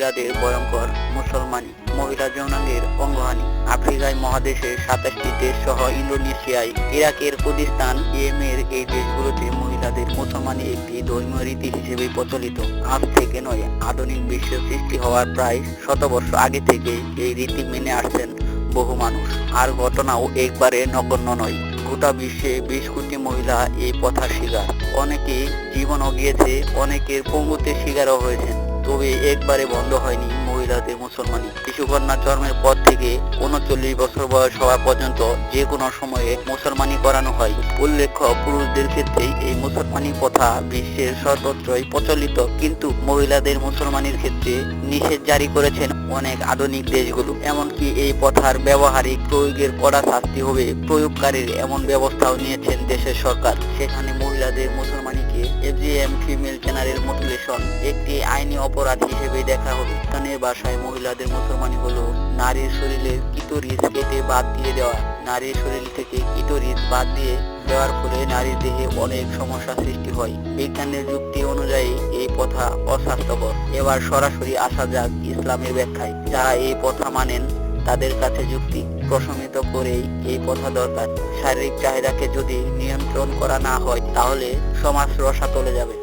মহিলাদের ভয়ঙ্কর মুসলমানি, মহিলা যৌনাঙ্গের অঙ্গহানি। আফ্রিকায় মহাদেশের 27টি দেশ সহ ইন্দোনেশিয়ায়, ইরাকের কুর্দিস্তান, ইয়েমেনের এই দেশগুলোতে মহিলাদের মুসলমানি একটি ধর্মীয় রীতি হিসেবে প্রচলিত। আজ থেকে নয়, আধুনিক বিশ্বের সৃষ্টি হওয়ার প্রায় শতবর্ষ আগে থেকে এই রীতি মেনে আসছেন বহু মানুষ। আর ঘটনাও একবারে নগণ্য নয়। গোটা বিশ্বে 20 কোটি মহিলা এই প্রথার শিকার। অনেকে জীবনও গিয়েছে, অনেকের পঙ্গুতে শিকারও হয়েছেন। তবে একবারে বন্ধ হয়নি মহিলাদের মুসলমানি। শিশুকন্যা জন্মের পর থেকে 39 বছর বয়স হওয়া পর্যন্ত যে কোনো সময়ে মুসলমানি করানো হয়। উল্লেখ্য, পুরুষদের ক্ষেত্রে এই মুসলমানি প্রথা বিশ্বের সর্বত্রই প্রচলিত, কিন্তু মহিলাদের মুসলমানির ক্ষেত্রে নিষেধ জারি করেছেন অনেক আধুনিক দেশগুলো। এমনকি এই প্রথার ব্যবহারিক প্রয়োগের কড়া শাস্তি হবে প্রয়োগকারীর এমন ব্যবস্থাও নিয়েছেন দেশের সরকার। সেখানে মহিলাদের মুসলমানিকে FGM ফিমেল জেনারেল মিউটিলেশন একটি আইনি অপরাধ হিসেবে দেখা হবে। স্থানীয় ভাষায় মহিলাদের মুসলমানি হলো নারীর শরীরের কিটোরিস কেটে বাদ দিয়ে দেওয়া। নারীর শরীর থেকে কিটোরিস বাদ দিয়ে দেওয়ার ফলে নারীর দেহে অনেক সমস্যা সৃষ্টি হয়। বিজ্ঞানের যুক্তি অনুযায়ী এই প্রথা অস্বাস্থ্যকর। এবার সরাসরি আসা যাক ইসলামের ব্যাখ্যায়। যারা এই প্রথা মানেন তাদের কাছে যুক্তি প্রশমিত করেই এই প্রথা দরকার। শারীরিক চাহিদাকে যদি নিয়ন্ত্রণ করা না হয়, তাহলে সমাজ রসাতলে যাবে।